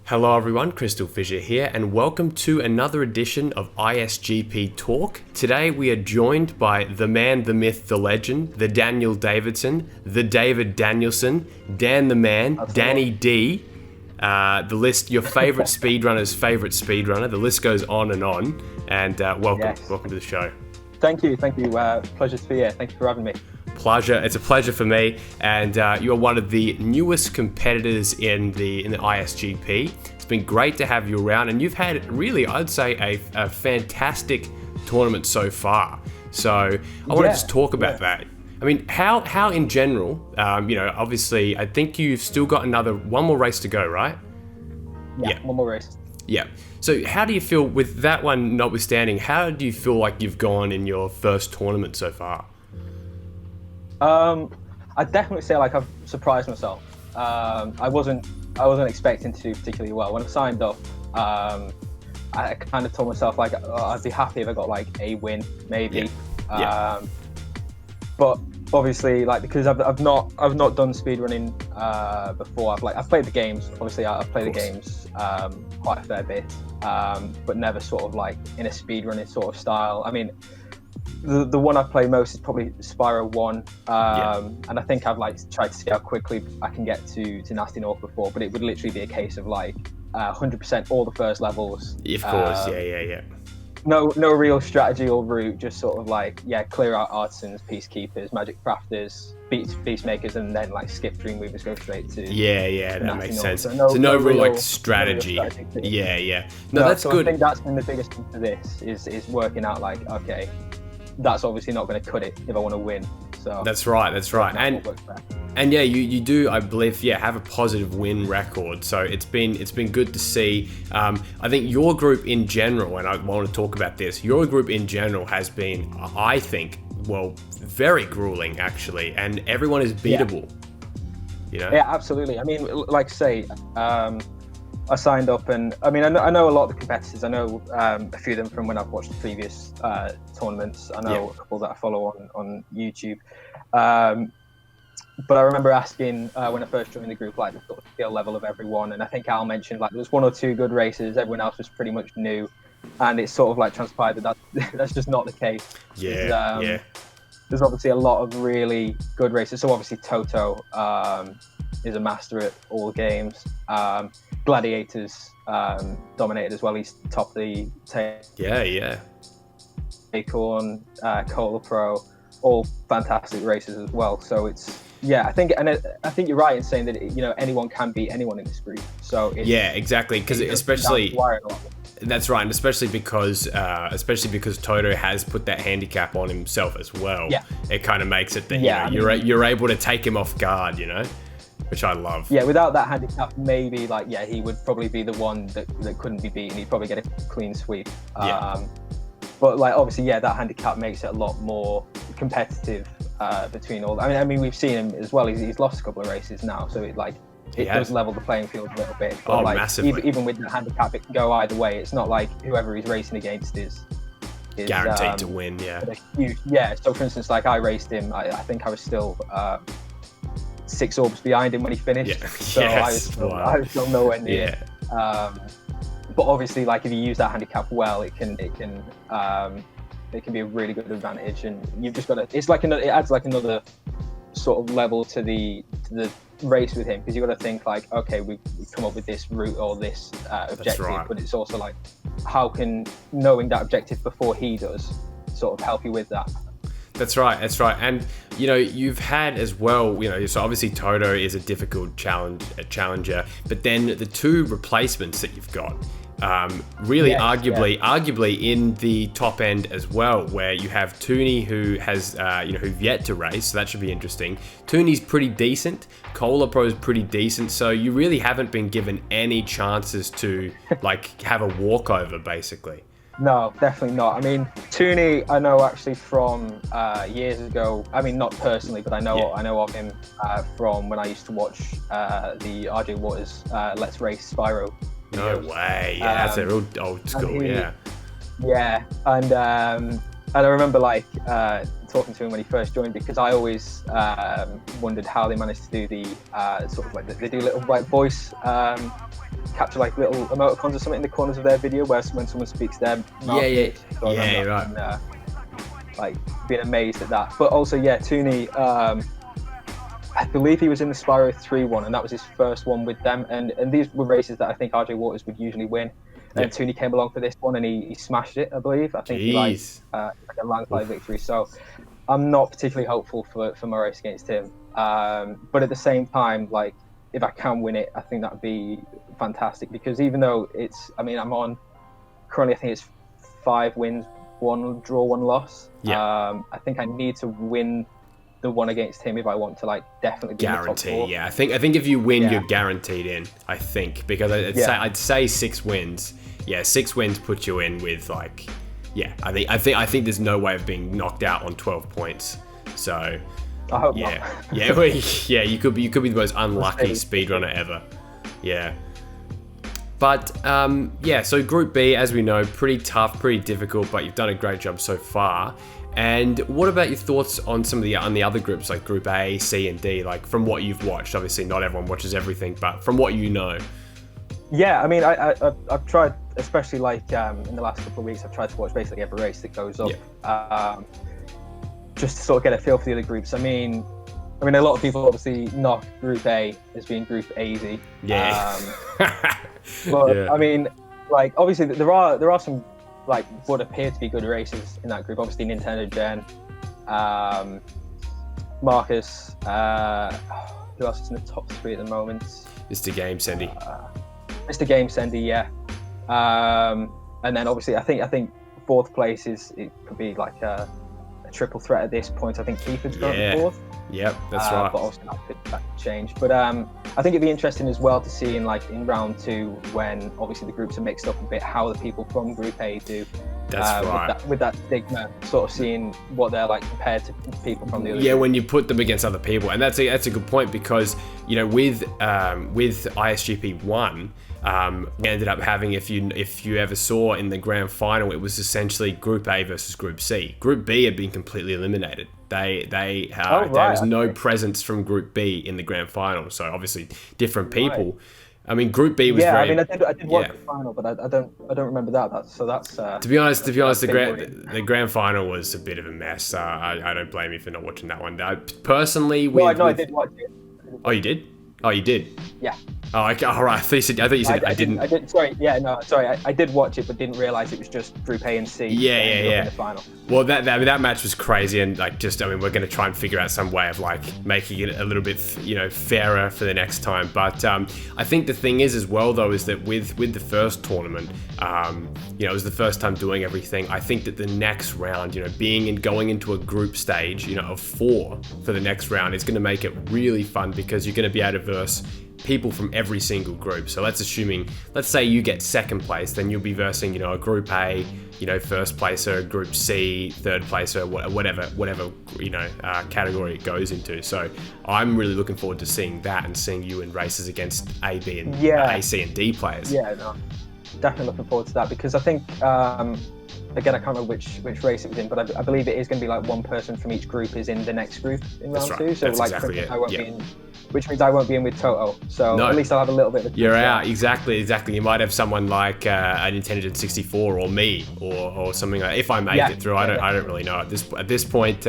Hello everyone, CrystalFissure here, and welcome to another edition of ISGP Talk. Today we are joined by the man, the myth, the legend, the Daniel Davidson, the David Danielson, Dan the Man, Danny D, the list, your favorite speedrunner's favorite speedrunner. The list goes on, and welcome, Yes. welcome to the show. Thank you. Pleasure to be here. Thank you for having me. Pleasure. It's a pleasure for me, and you're one of the newest competitors in the ISGP. It's been great to have you around, and you've had really, I'd say, a fantastic tournament so far. So I want to just talk about that. I mean, how in general, obviously, I think you've still got one more race to go, right? Yeah, one more race. Yeah. So how do you feel with that one notwithstanding? How do you feel like you've gone in your first tournament so far? I'd definitely say like I've surprised myself. I wasn't expecting to do particularly well. When I signed up, I kind of told myself like I'd be happy if I got like a win, maybe. But obviously, like because I've not done speedrunning before. I've played the games. Obviously, I've played the games quite a fair bit, but never sort of like in a speedrunning sort of style. I mean, the one I've played most is probably Spyro 1, and I think I've like tried to see how quickly I can get to Nasty North before, but it would literally be a case of like 100% all the first levels. Of course, yeah. No real strategy or route, just sort of like clear out artisans, peacekeepers, magic crafters, beastmakers, and then like skip dream movers, go straight to that makes sense. So no real like strategy. No, that's so good. I think that's been the biggest thing for this is working out like, okay, that's obviously not going to cut it if I want to win. So that's right. And yeah, you do, I believe, have a positive win record. So it's been good to see. I think your group in general, and I want to talk about this, your group in general has been, I think, very grueling actually, and everyone is beatable. Yeah, absolutely. I mean, like I say, I signed up, and I mean, I know a lot of the competitors. I know a few of them from when I've watched the previous tournaments. I know a couple that I follow on YouTube. But I remember asking when I first joined the group, like the sort of skill level of everyone, and I think Al mentioned like there was one or two good races. Everyone else was pretty much new, and it's sort of like transpired that that's just not the case. There's obviously a lot of really good races. So obviously Toto is a master at all games. Gladiators dominated as well. He's top of the table. Acorn, Cola Pro, all fantastic races as well. So it's I think you're right in saying that anyone can beat anyone in this group. So exactly, because especially that's right, and especially because Toto has put that handicap on himself as well. It kind of makes it that you're able to take him off guard, which I love. Without that handicap, maybe he would probably be the one that couldn't be beaten. He'd probably get a clean sweep. But obviously, that handicap makes it a lot more competitive between all. I mean, we've seen him as well. He's lost a couple of races now, so it does level the playing field a little bit. But massively. Even with the handicap, it can go either way. It's not like whoever he's racing against is guaranteed to win. So for instance, like I raced him. I think I was still 6 orbs behind him when he finished. So I was still nowhere near. But obviously, like if you use that handicap well, it can be a really good advantage, and you've just got to. It's like it adds like another sort of level to the race with him, because you've got to think like, okay, we've come up with this route or this objective, but it's also like, how can knowing that objective before he does sort of help you with that? That's right. And, you've had as well, so obviously Toto is a difficult challenger, but then the two replacements that you've got, arguably in the top end as well, where you have Tooney, who has, who've yet to race, so that should be interesting. Tooney's pretty decent. Cola Pro's pretty decent. So you really haven't been given any chances to have a walkover, basically. No, definitely not. I mean, Tooney, I know actually from years ago. I mean, not personally, but I know of him from when I used to watch the RJ Waters Let's Race Spyro videos. No way. That's a real old school. And I remember talking to him when he first joined, because I always wondered how they managed to do the sort of like they do little voice capture like little emoticons or something in the corners of their video where when someone speaks their mouth. Yeah, right. And, like being amazed at that. But also, yeah, Tooney, I believe he was in the Spyro 3 one, and that was his first one with them. And these were races that I think RJ Waters would usually win. And Tooney came along for this one, and he smashed it, I believe. I think he like a landslide victory. So I'm not particularly hopeful for my race against him. But at the same time, like if I can win it, I think that'd be fantastic, because even though I'm on currently, I think it's 5 wins, 1 draw, 1 loss. I think I need to win the one against him if I want to like definitely be guarantee. In the top 4. Yeah, I think if you win, you're guaranteed in. I think, because I'd say 6 wins. Yeah, 6 wins put you in with like, I think there's no way of being knocked out on 12 points. So I hope not. You could be the most unlucky speedrunner ever. Yeah. But so Group B, as we know, pretty tough, pretty difficult, but you've done a great job so far. And what about your thoughts on some of the other groups, like Group A, C, and D? Like from what you've watched, obviously not everyone watches everything, but from what you know. Yeah, I mean, I've tried, especially like in the last couple of weeks, I've tried to watch basically every race that goes up, just to sort of get a feel for the other groups. I mean, a lot of people obviously knock Group A as being Group easy. Yeah. But I mean, like obviously there are some like what appear to be good races in that group. Obviously Nintendo Gen, Marcus. Who else is in the top 3 at the moment? Mr. Game Sendy. Mr. Game Sendy, yeah. And then obviously I think 4th place it could be like a triple threat at this point. I think Keith's going 4th. Yep, that's right. But also that could change. But I think it'd be interesting as well to see in round 2, when obviously the groups are mixed up a bit, how the people from Group A do. That's right. With that stigma, sort of seeing what they're like compared to people from the other. Yeah, when you put them against other people, and that's a good point, because with ISGP 1. We ended up having, if you ever saw in the grand final, it was essentially Group A versus Group C. Group B had been completely eliminated. There was no presence from Group B in the grand final, so obviously different people. Right. I mean, Group B was very. I did watch the final, but I don't remember that. So that's. To be honest, the grand final was a bit of a mess. I don't blame you for not watching that one. Personally, I did watch it. Oh, you did? Oh, you did? Yeah. Oh, okay. All right. I thought you said I didn't. I did. Sorry. Yeah. No. Sorry. I did watch it, but didn't realize it was just Group A and C. Yeah. In the final. Well, that match was crazy, and like we're going to try and figure out some way of like making it a little bit fairer for the next time. But I think the thing is as well though is that with the first tournament, it was the first time doing everything. I think that the next round, going into a group stage, of 4 for the next round is going to make it really fun, because you're going to be able to verse people from every single group. So let's say you get 2nd place, then you'll be versing, a Group A, 1st placer, Group C, 3rd placer, whatever category it goes into. So I'm really looking forward to seeing that and seeing you in races against A, B, and A, C, and D players. Yeah, no, definitely looking forward to that, because I think again, I can't remember which race it was in, but I believe it is going to be like one person from each group is in the next group in round 2. So that's like, exactly it. I won't be in. Which means I won't be in with Toto, so at least I'll have a little bit of a You're out, exactly. You might have someone like a Nintendo 64 or me or something like that. If I make it through, I don't really know. At this point,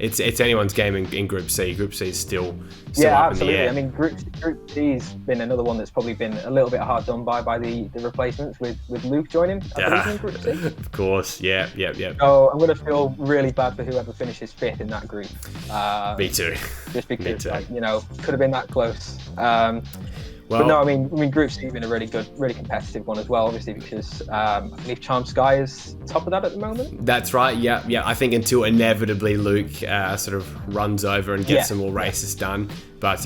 it's anyone's game in Group C. Group C is still up absolutely. in the air. I mean, Group C's been another one that's probably been a little bit hard done by the replacements with Luke joining. I believe in Group C. Of course, yeah. So I'm going to feel really bad for whoever finishes 5th in that group. Me too. Just because, could have been that close. But no, I mean, Group C has been a really good, really competitive one as well, obviously, because I believe Charm Sky is top of that at the moment. That's right, yeah. I think until inevitably Luke sort of runs over and gets some more races done. But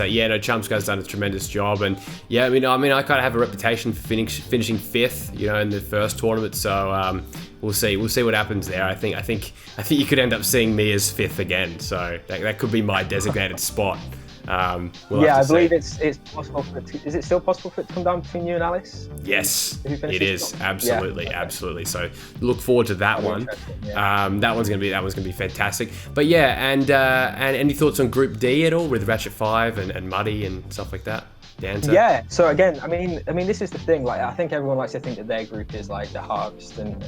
Charm Sky's done a tremendous job, and I mean, I kind of have a reputation for finishing 5th, in the first tournament. So we'll see what happens there. I think you could end up seeing me as 5th again. So that could be my designated spot. We'll have I to believe see. it's possible for it to, is it still possible for it to come down between you and Alice? Yes, If you finish it this is. one? Absolutely, Yeah, okay. absolutely. So look forward to that That'll be one. interesting, yeah. That one's gonna be fantastic. But yeah, and any thoughts on Group D at all with Ratchet 5 and Muddy and stuff like that? Dancer? Yeah. So again, I mean, this is the thing. Like, I think everyone likes to think that their group is like the hardest and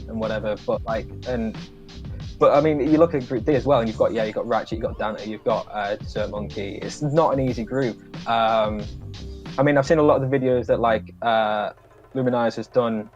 whatever. But I mean, you look at Group D as well, and you've got Ratchet, you've got Dante, you've got Desert Monkey. It's not an easy group. I mean, I've seen a lot of the videos that like Luminize has done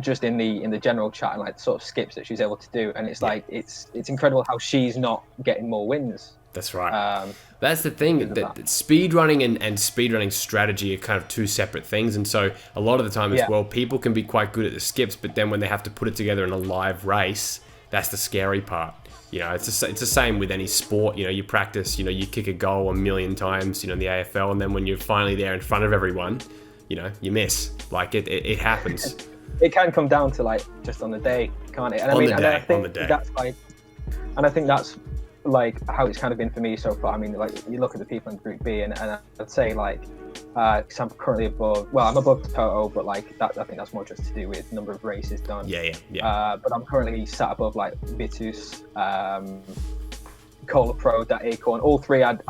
just in the general chat, and like the sort of skips that she's able to do, and it's like it's incredible how she's not getting more wins. That's right. That's the thing, that speedrunning and speedrunning strategy are kind of two separate things, and so a lot of the time as well, people can be quite good at the skips, but then when they have to put it together in a live race, that's the scary part. You know, it's the same with any sport. You know, you practice, you know, you kick a goal 1,000,000 times, you know, in the AFL, and then when you're finally there in front of everyone, you know, you miss. Like, it happens. It can come down to like just on the day, can't it? And on I mean, the day. That's like, and I think that's like how it's kind of been for me so far. I mean, like, you look at the people in Group B, and I'd say like, because I'm currently above. Well, I'm above Toto, but like that, I think that's more just to do with number of races done. Yeah. But I'm currently sat above like Vitus, Cola Pro, that Acorn. All three, I'd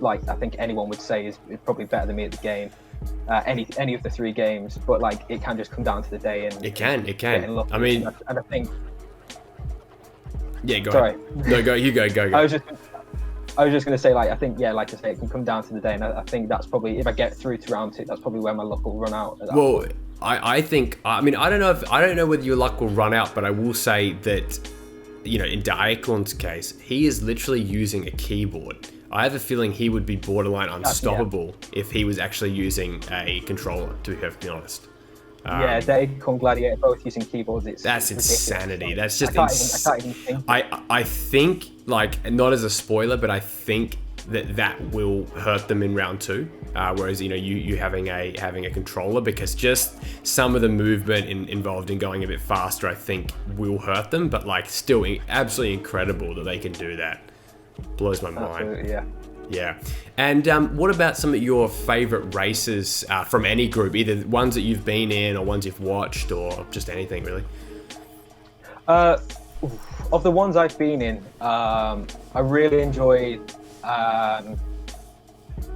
like. I think anyone would say is probably better than me at the game. Any of the three games, but like it can just come down to the day, and it can. I mean, and I think. Yeah, go Sorry. ahead. No, go. You go. I was just going to say, like, I think, yeah, like I say, it can come down to the day, and I think that's probably, if I get through to round 2, that's probably where my luck will run out. Well, I think, I mean, I don't know whether your luck will run out, but I will say that, you know, in Daekon's case, he is literally using a keyboard. I have a feeling he would be borderline unstoppable if he was actually using a controller, to be perfectly honest. Yeah, Daekon, Gladiator, both using keyboards. That's insanity. That's just I can't even think. I think, like, not as a spoiler, but I think that will hurt them in round 2. Whereas, you know, you having a controller, because just some of the movement involved in going a bit faster, I think will hurt them. But like, still absolutely incredible that they can do that. Blows my mind. Absolutely, yeah. Yeah. And what about some of your favorite races from any group, either ones that you've been in or ones you've watched or just anything really? Of the ones I've been in, I really enjoyed, I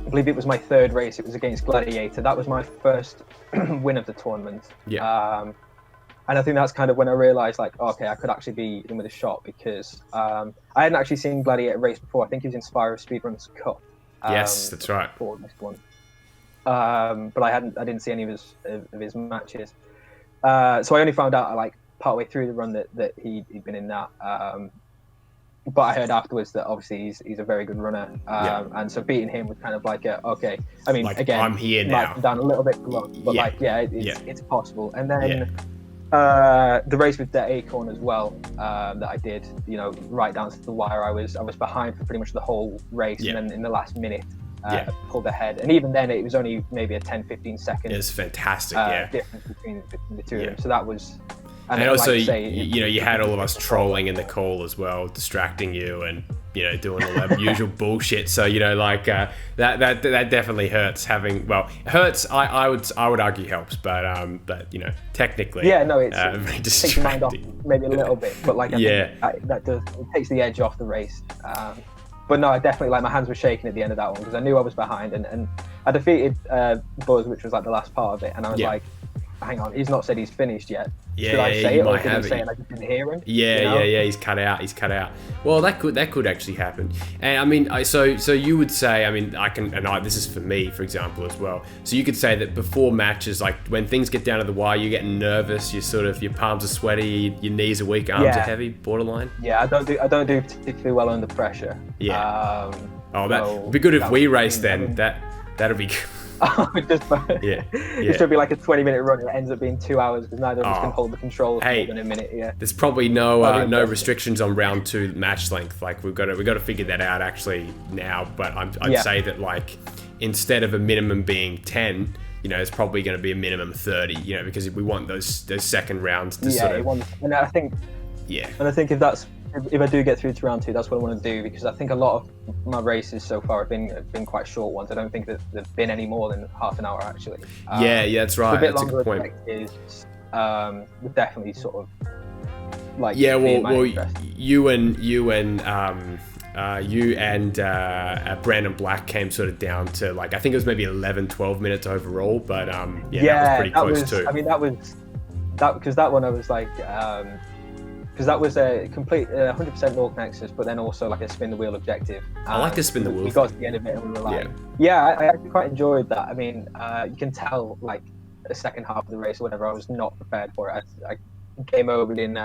believe it was my third race. It was against Gladiator. That was my first win of the tournament. Yeah. And I think that's kind of when I realised, like, okay, I could actually be in with a shot, because I hadn't actually seen Gladiator race before. I think he was in Spyro Speedrun's Cup. Yes, that's right. Before this one. But I didn't see any of his matches. So I only found out like partway through the run that he'd been in that. But I heard afterwards that obviously he's a very good runner, and so beating him was kind of like I mean, like, again, I'm here now. Down a little bit below, but it's possible. And then the race with the Acorn as well, that I did, you know, right down to the wire. I was behind for pretty much the whole race, and then in the last minute, pulled ahead. And even then, it was only maybe a 10-15 second. It's fantastic, difference between the two of them. So that was. And also, you know, you had all of us trolling in the call as well, distracting you and, you know, doing all that usual bullshit. So, you know, like that definitely hurts. Hurts. I would argue helps, but you know, technically, it's very takes your mind off maybe a little bit, but like it takes the edge off the race. But no, I definitely, like, my hands were shaking at the end of that one, because I knew I was behind, and I defeated Buzz, which was like the last part of it, and I was like, hang on, he's not said he's finished yet. Should I say it, or did he say it? I just didn't hear him. He's cut out. Well, that could actually happen. And I mean, so you would say, I mean, this is for me, for example, as well. So you could say that before matches, like when things get down to the wire, you're getting nervous. Your palms are sweaty, your knees are weak, arms are heavy, borderline. Yeah, I don't do particularly well under pressure. Yeah. That'd be good if we race then. That'd be good. It should be like a 20-minute run. It ends up being 2 hours because neither of us can hold the controls for more than a minute. Yeah. There's probably no restrictions on round 2 match length. Like we've got to figure that out actually now. But I'd say that, like, instead of a minimum being 10, you know, it's probably going to be a minimum 30. You know, because we want those second rounds to sort of. And I think. Yeah. And I think if if I do get through to round 2, that's what I want to do, because I think a lot of my races so far have been quite short ones. I don't think that there've been any more than half an hour actually. Yeah, that's right. A bit That's a longer good point. is would definitely sort of like Yeah, well, interest. you and Brandon Black came sort of down to like, I think it was maybe 11-12 minutes overall, but that was pretty close too. I mean, that was because that one I was like, because that was a complete 100% North Nexus, but then also like a spin the wheel objective. I like to spin the wheel. We got to the end of it and we were like, I actually quite enjoyed that. I mean, you can tell like the second half of the race or whatever, I was not prepared for it. I came over in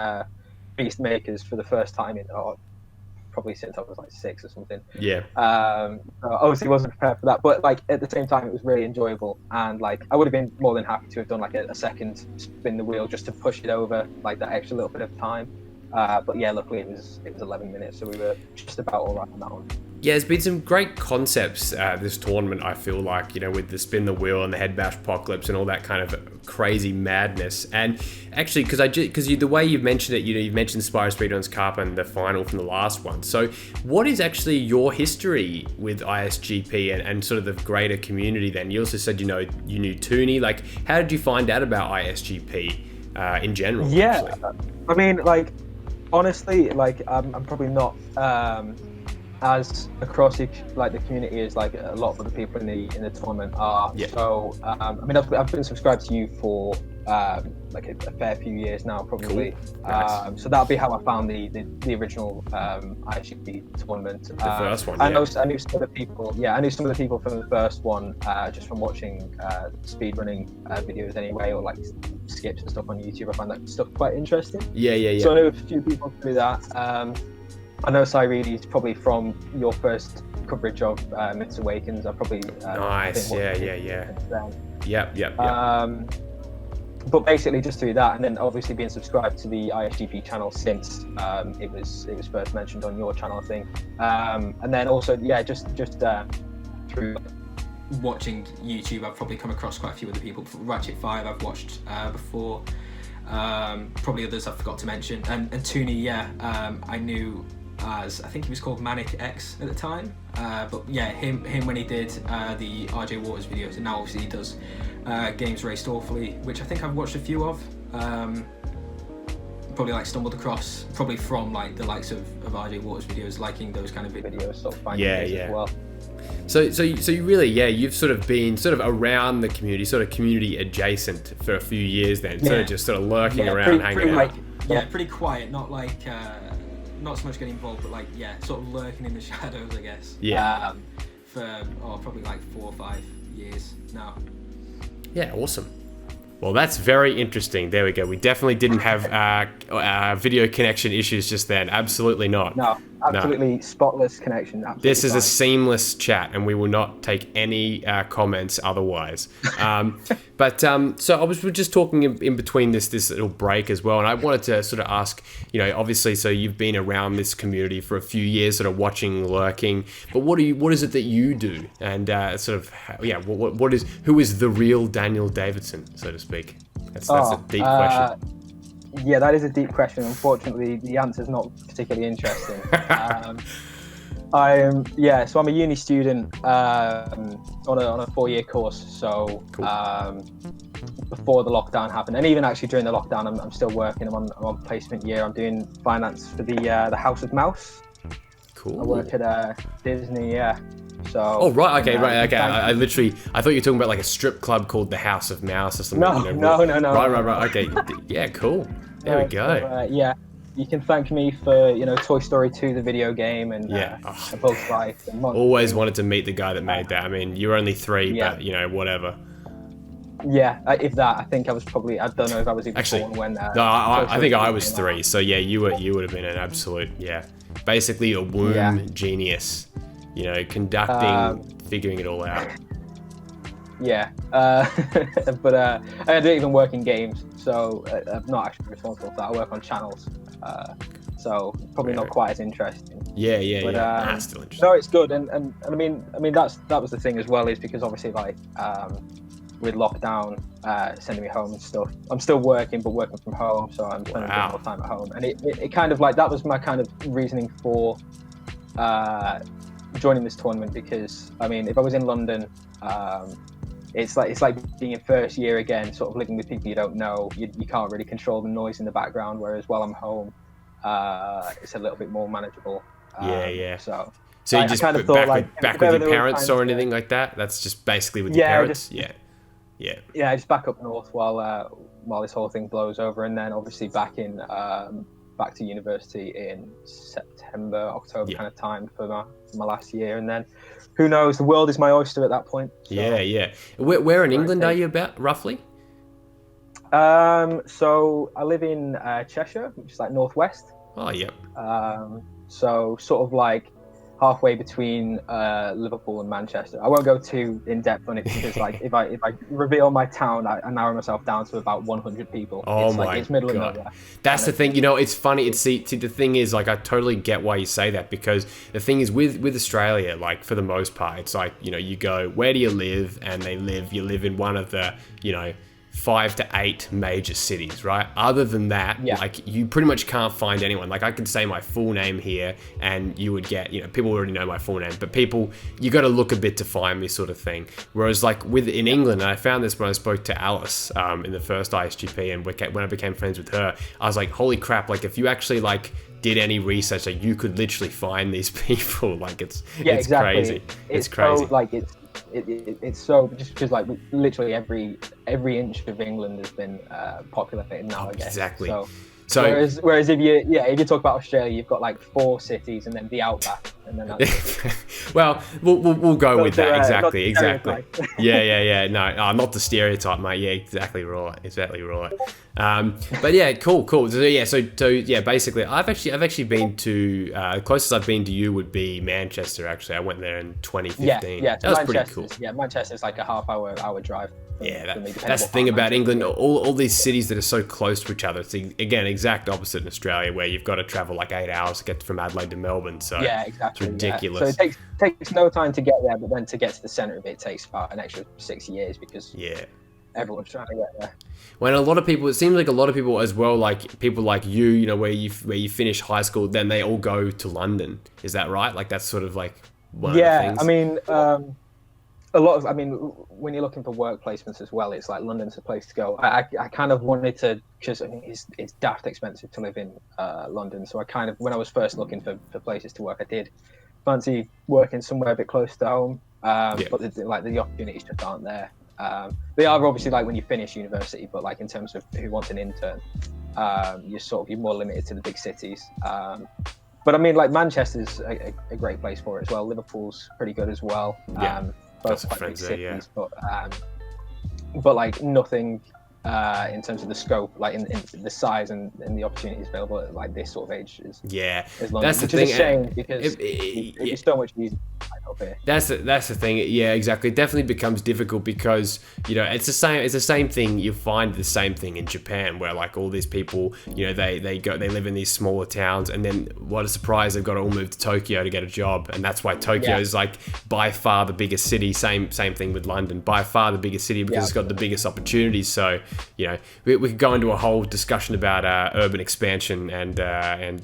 Beast Makers for the first time in probably since I was like 6 or something. Yeah. Obviously wasn't prepared for that, but like at the same time it was really enjoyable, and like I would have been more than happy to have done like a second spin the wheel just to push it over like that extra little bit of time. But yeah, luckily it was 11 minutes, so we were just about all right on that one. Yeah, there's been some great concepts this tournament, I feel like, with the spin the wheel and the head bash apocalypse and all that kind of crazy madness. And actually, because the way you've mentioned it, you've mentioned Spyro Speedrun's Cup and the final from the last one. So what is actually your history with ISGP and sort of the greater community then? You also said, you knew Tooney. Like, how did you find out about ISGP in general? Yeah, actually? I mean, like, honestly, like, I'm probably not... as across the community as like a lot of other people in the tournament are. Yeah. So I mean, I've been subscribed to you for like a fair few years now, probably. Cool. Nice. So that'll be how I found the original ISGP tournament. The first one. I knew some of the people. Yeah, I knew some of the people from the first one just from watching speedrunning videos anyway, or like skips and stuff on YouTube. I find that stuff quite interesting. Yeah. So I know a few people through that. I know Cyredes probably from your first coverage of Myths Awakens. I probably nice. Yeah. Yep. But basically just through that, and then obviously being subscribed to the ISGP channel since it was first mentioned on your channel, I think. And then also just through watching YouTube, I've probably come across quite a few other people. Ratchet 5 I've watched before. Probably others I forgot to mention. And Tooney, I knew as, I think he was called Manic X at the time, but yeah, him when he did the RJ Waters videos, and now obviously he does Games Raced Awfully, which I think I've watched a few of. Probably like stumbled across probably from like the likes of RJ Waters videos, liking those kind of videos, sort of finding as well. So you really, you've sort of been sort of around the community, sort of community adjacent for a few years then, sort of just sort of lurking around, hanging out. Pretty quiet, not like, not so much getting involved, but like, sort of lurking in the shadows, I guess. Yeah. For probably like 4 or 5 years now. Yeah, awesome. Well, that's very interesting. There we go. We definitely didn't have video connection issues just then. Absolutely not. No, absolutely spotless connection. Absolutely this is a seamless chat, and we will not take any comments otherwise. So I was just talking in between this little break as well, and I wanted to sort of ask, obviously, so you've been around this community for a few years, sort of watching, lurking, but what is it that you do? And who is the real Daniel Davidson, so to speak? That's a deep question. Yeah, that is a deep question. Unfortunately, the answer is not particularly interesting. So I'm a uni student on a 4-year course. So cool. Before the lockdown happened, and even actually during the lockdown, I'm still working. I'm on placement year. I'm doing finance for the House of Mouse. Cool. I work at Disney. Yeah. So. Oh right, okay. I thought you were talking about like a strip club called the House of Mouse or something. No. Right. Okay. Yeah, cool. There we go. So, you can thank me for Toy Story 2, the video game, and A Bug's Life. And always wanted to meet the guy that made that. I mean, you're only 3, but whatever. Yeah, if that, I think I was probably, I don't know if I was even born when. No, I think I was 3. So yeah, you would have been an absolute basically a womb genius. Conducting, figuring it all out. Yeah, but I don't even work in games, so I'm not actually responsible for that. I work on channels, so probably not quite as interesting. Yeah. Still interesting. No, it's good, and I mean that was the thing as well, is because obviously like with lockdown sending me home and stuff. I'm still working, but working from home, so I'm spending a bit more time at home. And it kind of like, that was my kind of reasoning for joining this tournament, because I mean, if I was in London, it's like being in first year again, sort of living with people you don't know. You can't really control the noise in the background, whereas while I'm home, it's a little bit more manageable. So you just kind of thought, back with your parents or anything like that? That's just basically with your parents? Yeah, just back up north while this whole thing blows over, and then obviously back to university in September, October kind of time for my last year, and then who knows? The world is my oyster at that point. So. Yeah. Where in England are you about roughly? So I live in Cheshire, which is like northwest. Oh yeah. So sort of like halfway between Liverpool and Manchester. I won't go too in depth on it, because like if I reveal my town, I narrow myself down to about 100 people. Oh, it's middle of nowhere. That's the thing. You know, it's funny. The thing is, like, I totally get why you say that, because the thing is with Australia, like, for the most part, it's like, you know, you go, where do you live? And you live in one of the, you know, 5 to 8 major cities, right? Other than that, like, you pretty much can't find anyone. Like, I could say my full name here and you would get, you know, people already know my full name, but you got to look a bit to find me, sort of thing. Whereas like in England, and I found this when I spoke to Alice in the first ISGP, and when I became friends with her, I was like, holy crap, like, if you actually like did any research, like, you could literally find these people. Like, it's exactly. Crazy. It's crazy. So, like, it's so, just because like literally every inch of England has been populated now, I guess. Exactly. So whereas if you talk about Australia, you've got like 4 cities and then the outback, and then that's well, we'll go with that. Exactly. Yeah. No, not the stereotype, mate. Yeah, exactly right. But yeah, cool. So basically, I've actually been to the closest I've been to you would be Manchester. Actually, I went there in 2015. Yeah. That was pretty cool. Yeah, Manchester's like a half-hour drive. That's the thing about England. All these cities that are so close to each other. It's again exact opposite in Australia, where you've got to travel like 8 hours to get from Adelaide to Melbourne. So exactly. It's ridiculous. So it takes no time to get there, but then to get to the centre of it takes about an extra 6 years, because everyone's trying to get there. When a lot of people, it seems like a lot of people as well, like people like you know, where you finish high school, then they all go to London. Is that right? Like, that's sort of like one of the things. I mean, when you're looking for work placements as well, it's like London's the place to go. I kind of wanted to, because I mean, it's daft expensive to live in London. So I kind of, when I was first looking for places to work, I did fancy working somewhere a bit close to home. But the opportunities just aren't there. They are obviously like when you finish university, but like in terms of who wants an intern, you're more limited to the big cities. But I mean, like, Manchester's a great place for it as well. Liverpool's pretty good as well. Both quite big cities, but like nothing in terms of the scope, like in the size and the opportunities available at like this sort of age is London, that's the which thing. is a shame, because it's so much easier up here. That's the thing. Yeah, exactly. It definitely becomes difficult, because, you know, it's the same thing. You find the same thing in Japan, where like all these people, you know, they live in these smaller towns, and then what a surprise, they've got to all move to Tokyo to get a job, and that's why Tokyo is like by far the biggest city. Same thing with London, by far the biggest city, because it's got the biggest opportunities. So, you know, we could go into a whole discussion about urban expansion and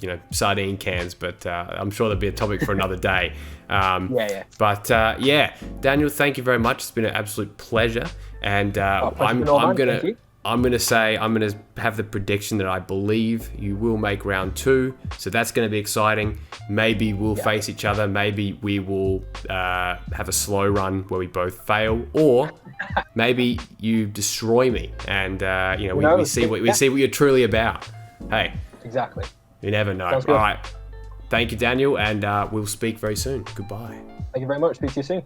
you know, sardine cans, but I'm sure there'll be a topic for another day. But Daniel, thank you very much. It's been an absolute pleasure, and I'm gonna have the prediction that I believe you will make round 2, so that's gonna be exciting. Maybe we'll face each other. Maybe we will have a slow run where we both fail, or maybe you destroy me, and you know, we see what you're truly about. Hey, exactly. You never know. All right. Thank you, Daniel, and we'll speak very soon. Goodbye. Thank you very much. Speak to you soon.